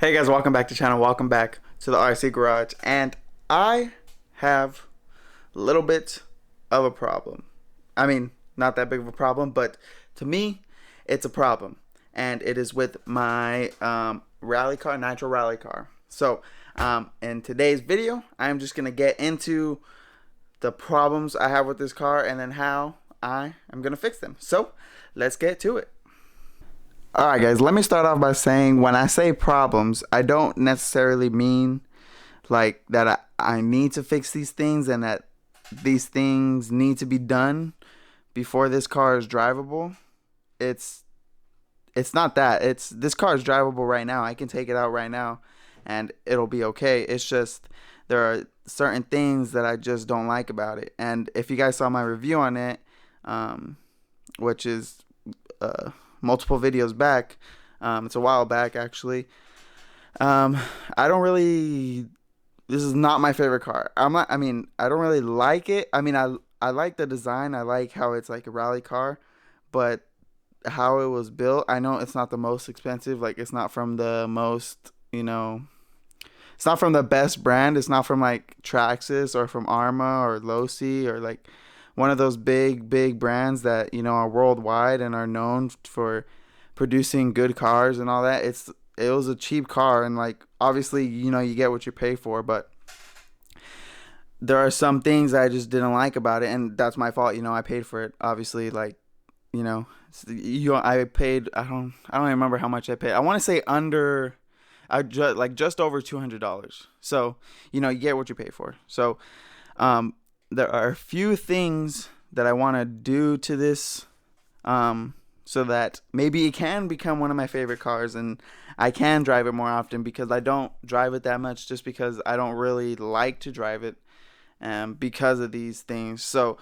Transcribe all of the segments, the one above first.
Hey guys, welcome back to the channel. Welcome back to the RC Garage. And I have a little bit of a problem. I mean, not that big of a problem, but to me, it's a problem. And it is with my rally car, nitro rally car. So, in today's video, I'm just going to get into the problems I have with this car and then how I am going to fix them. So, let's get to it. Alright guys, let me start off by saying when I say problems, I don't necessarily mean like that I need to fix these things and that these things need to be done before this car is drivable. It's not that. This car is drivable right now. I can take it out right now and it'll be okay. It's just there are certain things that I just don't like about it. And if you guys saw my review on it, which is multiple videos back, it's a while back actually. I don't really. This is not my favorite car. I don't really like it. I like the design. I like how it's like a rally car, but how it was built. I know it's not the most expensive. Like it's not from the most, it's not from the best brand. It's not from like Traxxas or from Arma or Losi or like one of those big brands that are worldwide and are known for producing good cars and all that. It was a cheap car, and like obviously you get what you pay for, but there are some things I just didn't like about it, and that's my fault. I paid for it, obviously. Like I paid, I don't even remember how much I paid. I want to say just over $200. So you get what you pay for. So there are a few things that I want to do to this, so that maybe it can become one of my favorite cars and I can drive it more often, because I don't drive it that much just because I don't really like to drive it, because of these things. So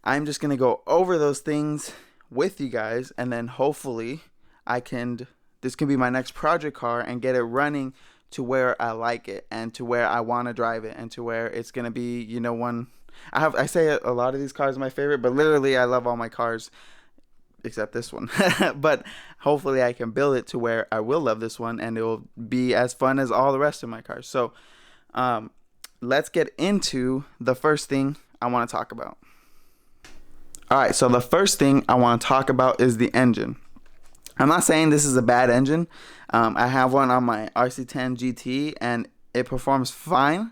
I'm just going to go over those things with you guys, and then hopefully this can be my next project car and get it running to where I like it and to where I want to drive it and to where it's going to be, one. I say a lot of these cars are my favorite, but literally I love all my cars except this one. But hopefully I can build it to where I will love this one and it will be as fun as all the rest of my cars. So let's get into the first thing I want to talk about. Alright, so the first thing I want to talk about is the engine. I'm not saying this is a bad engine. I have one on my RC10 GT and it performs fine,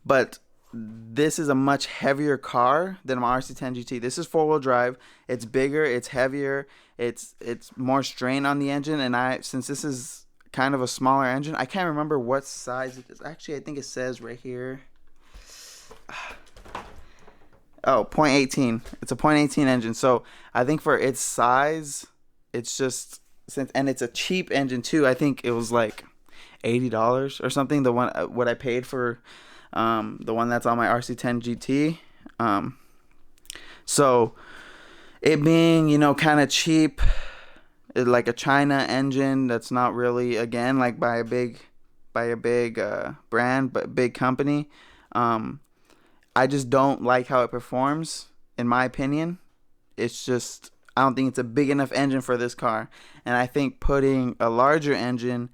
but this is a much heavier car than my RC10 GT. This is four-wheel drive. It's bigger. It's heavier. It's more strain on the engine. And since this is kind of a smaller engine, I can't remember what size it is. Actually, I think it says right here. Oh, 0.18. It's a 0.18 engine. So I think for its size, it's just and it's a cheap engine too. I think it was like $80 or something. The one what I paid for. The one that's on my RC10 GT. So it being, kind of cheap, like a China engine that's not really, again, like by a big brand, but big company. I just don't like how it performs, in my opinion. It's just, I don't think it's a big enough engine for this car. And I think putting a larger engine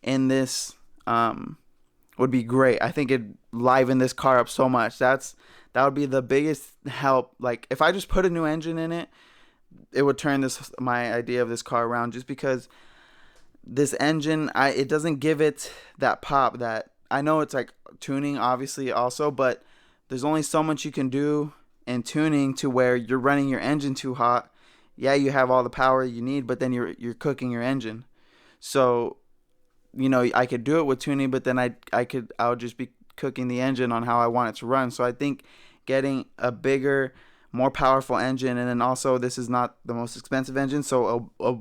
in this, would be great. I think it'd liven this car up so much. That would be the biggest help. Like if I just put a new engine in it, it would turn my idea of this car around, just because this engine, it doesn't give it that pop that I know. It's like tuning obviously also, but there's only so much you can do in tuning to where you're running your engine too hot. Yeah, you have all the power you need, but then you're cooking your engine. So I could do it with tuning, but then I would just be cooking the engine on how I want it to run. So I think getting a bigger, more powerful engine, and then also this is not the most expensive engine, so a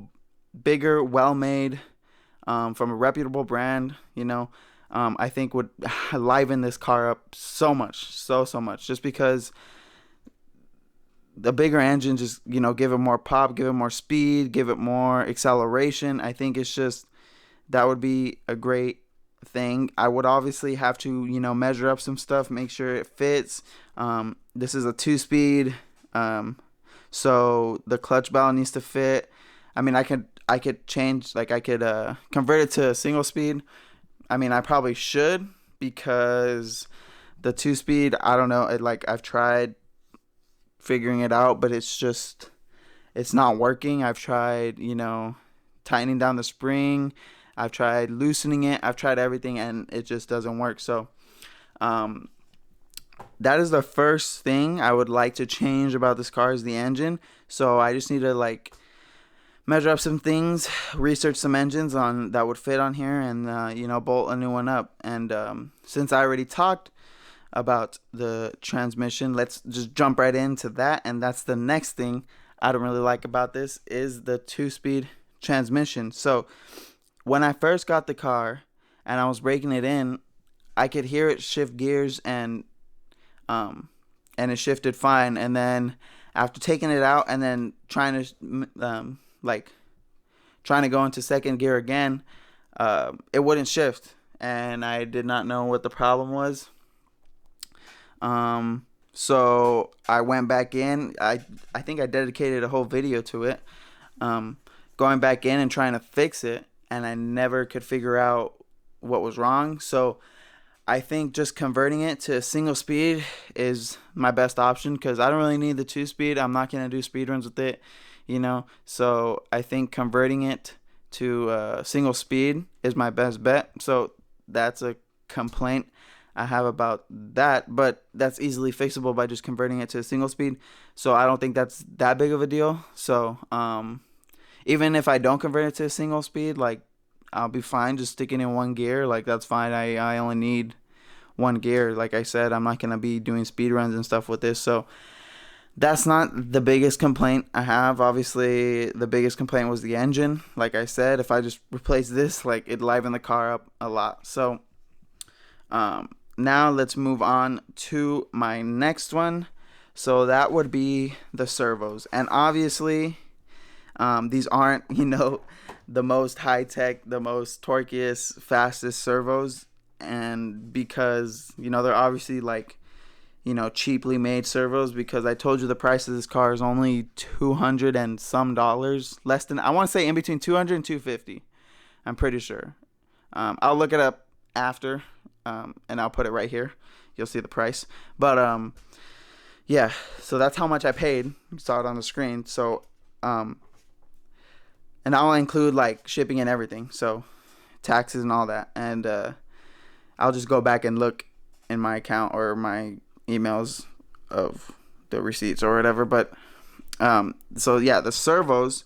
bigger, well-made, from a reputable brand, I think would liven this car up so much, so much, just because the bigger engine just, give it more pop, give it more speed, give it more acceleration. I think it's just, that would be a great thing. I would obviously have to, measure up some stuff, make sure it fits. This is a 2-speed, so the clutch bell needs to fit. I could change, like I could convert it to a single speed I mean, I probably should, because the 2-speed, I don't know, I've tried figuring it out, but it's not working. I've tried, tightening down the spring. I've tried loosening it. I've tried everything, and it just doesn't work. So, um, that is the first thing I would like to change about this car, is the engine. So I just need to measure up some things, research some engines on that would fit on here, and bolt a new one up. And since I already talked about the transmission, let's just jump right into that. And that's the next thing I don't really like about this, is the 2-speed transmission. So when I first got the car and I was breaking it in, I could hear it shift gears, and it shifted fine. And then after taking it out and then trying to go into second gear again, it wouldn't shift, and I did not know what the problem was. So I went back in. I think I dedicated a whole video to it, going back in and trying to fix it, and I never could figure out what was wrong. So I think just converting it to a single speed is my best option, because I don't really need the 2-speed. I'm not going to do speed runs with it, So I think converting it to single speed is my best bet. So that's a complaint I have about that, but that's easily fixable by just converting it to a single speed. So I don't think that's that big of a deal. So even if I don't convert it to a single speed, I'll be fine just sticking in one gear. That's fine. I only need one gear. Like I said, I'm not going to be doing speed runs and stuff with this. So that's not the biggest complaint I have. Obviously, the biggest complaint was the engine. Like I said, if I just replace this, it'd liven the car up a lot. So now let's move on to my next one. So that would be the servos. And obviously, these aren't, the most high-tech, the most torqueous, fastest servos. And because, they're obviously cheaply made servos, because I told you the price of this car is only $200 and some dollars, less than, I want to say in between $200 and $250. I'm pretty sure. I'll look it up after, and I'll put it right here. You'll see the price. But yeah, so that's how much I paid. You saw it on the screen. So and I'll include shipping and everything, so taxes and all that. And I'll just go back and look in my account or my emails of the receipts or whatever. But so yeah, the servos,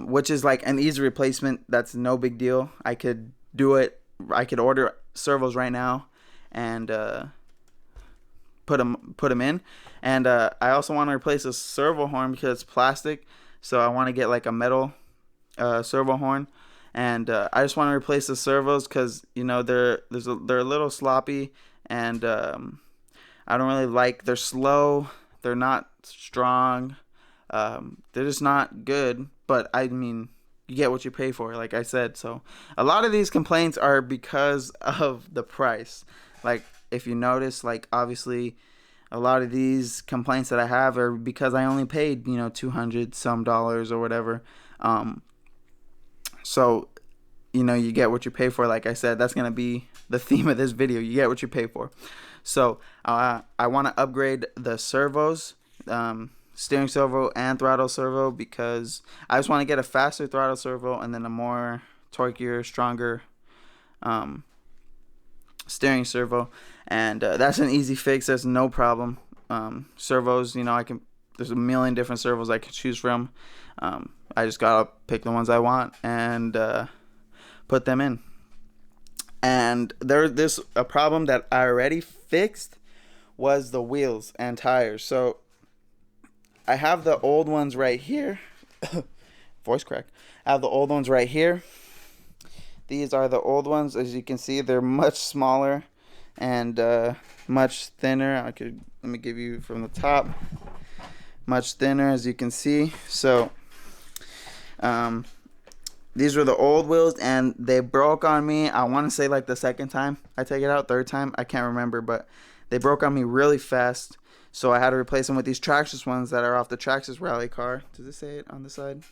which is an easy replacement. That's no big deal. I could do it. I could order servos right now and put them in. And I also want to replace a servo horn, because it's plastic. So I want to get a metal servo horn. And I just want to replace the servos, because they're a little sloppy, and I don't really they're slow, they're not strong, they're just not good. But I mean, you get what you pay for, like I said. So a lot of these complaints are because of the price. If you notice, obviously a lot of these complaints that I have are because I only paid $200 some dollars or whatever. So, you get what you pay for. Like I said, that's going to be the theme of this video. You get what you pay for. So, I want to upgrade the servos, steering servo and throttle servo, because I just want to get a faster throttle servo and then a more torqueier, stronger steering servo. And that's an easy fix. That's no problem. Servos, there's a million different servos I can choose from. I just gotta pick the ones I want and put them in. And there's a problem that I already fixed, was the wheels and tires. So I have the old ones right here. Voice crack. I have the old ones right here. These are the old ones. As you can see, they're much smaller and much thinner. Let me give you from the top. Much thinner, as you can see. So these were the old wheels, and they broke on me. I want to say the second time I take it out, third time, I can't remember, but they broke on me really fast. So I had to replace them with these Traxxas ones that are off the Traxxas rally car. Does it say it on the side?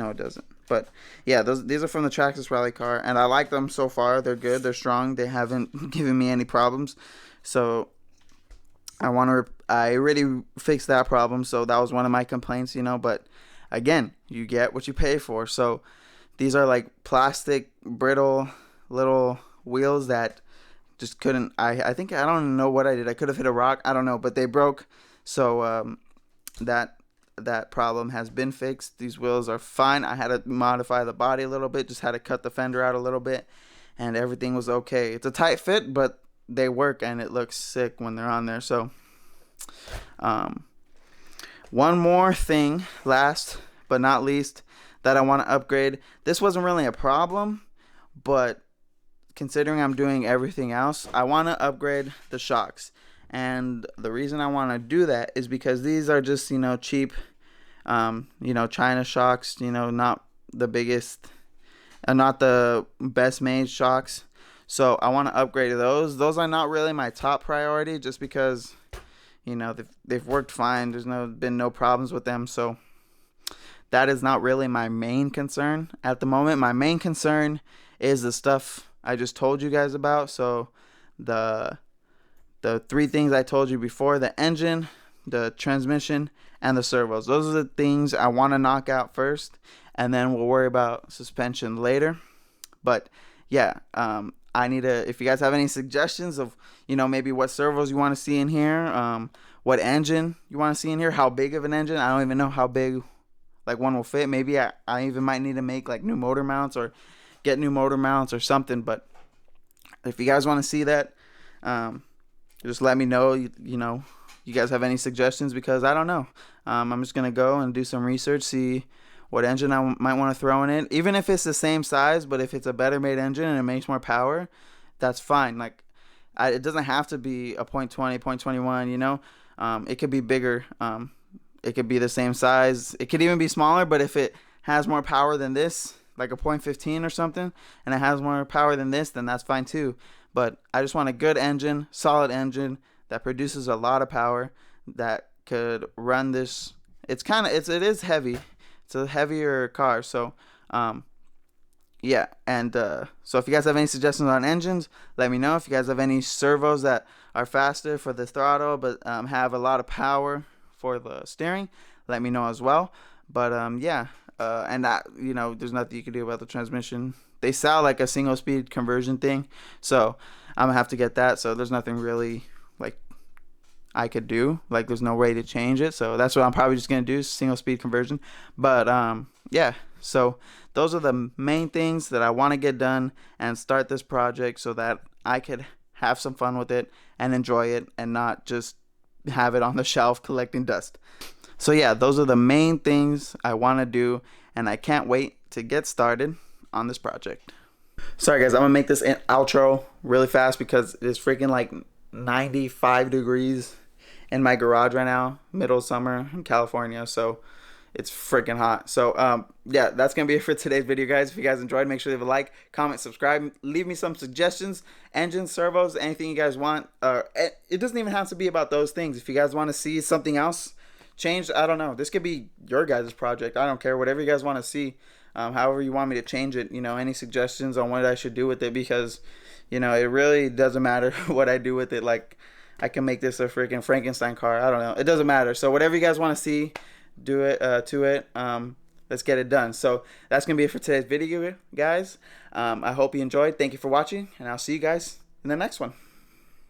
No, it doesn't. But yeah, these are from the Traxxas rally car, and I like them so far. They're good. They're strong. They haven't given me any problems. So I already fixed that problem. So that was one of my complaints, But again, you get what you pay for. So these are like plastic, brittle little wheels that just couldn't. I think I don't know what I did. I could have hit a rock. I don't know, but they broke. So that problem has been fixed. These wheels are fine. I had to modify the body a little bit. Just had to cut the fender out a little bit, and everything was okay. It's a tight fit, but they work, and it looks sick when they're on there. So one more thing, last but not least, that I want to upgrade. This wasn't really a problem, but considering I'm doing everything else, I want to upgrade the shocks. And the reason I want to do that is because these are just, cheap, China shocks, not the biggest, not the best made shocks. So I want to upgrade those. Those are not really my top priority, just because, they've worked fine. There's been no problems with them. So that is not really my main concern at the moment. My main concern is the stuff I just told you guys about. So the three things I told you before: the engine, the transmission, and the servos. Those are the things I want to knock out first, and then we'll worry about suspension later. But yeah, I need to, if you guys have any suggestions of, maybe what servos you want to see in here, what engine you want to see in here, how big of an engine. I don't even know how big like one will fit. Maybe I even might need to make like new motor mounts or get new motor mounts or something. But if you guys want to see that, just let me know. You guys have any suggestions, because I don't know. I'm just gonna go and do some research, see what engine I might want to throw in it. Even if it's the same size, but if it's a better made engine and it makes more power, that's fine. Like, it doesn't have to be a 0.20, 0.21. It could be bigger. It could be the same size. It could even be smaller. But if it has more power than this, like a 0.15 or something, and it has more power than this, then that's fine too. But I just want a good engine, solid engine that produces a lot of power, that could run this. It is heavy. It's a heavier car. So yeah. And so if you guys have any suggestions on engines, let me know. If you guys have any servos that are faster for the throttle but have a lot of power for the steering, let me know as well. But yeah. And that, there's nothing you can do about the transmission. They sell like a single speed conversion thing, so I'm gonna have to get that. So there's nothing really like I could do. Like, there's no way to change it. So that's what I'm probably just gonna do, single speed conversion. But yeah. So those are the main things that I want to get done and start this project, so that I could have some fun with it and enjoy it, and not just have it on the shelf collecting dust. So yeah, those are the main things I want to do, and I can't wait to get started on this project. Sorry guys, I'm gonna make this outro really fast because it's freaking like 95 degrees in my garage right now, middle of summer in California, so it's freaking hot. So yeah, that's gonna be it for today's video, guys. If you guys enjoyed, make sure to leave a like, comment, subscribe, leave me some suggestions, engines, servos, anything you guys want. It doesn't even have to be about those things. If you guys want to see something else changed, I don't know, this could be your guys' project. I don't care, whatever you guys want to see. However you want me to change it, any suggestions on what I should do with it, because it really doesn't matter what I do with it. Like, I can make this a freaking Frankenstein car. I don't know, it doesn't matter. So whatever you guys want to see, do it to it. Let's get it done. So that's gonna be it for today's video, guys. I hope you enjoyed. Thank you for watching, and I'll see you guys in the next one.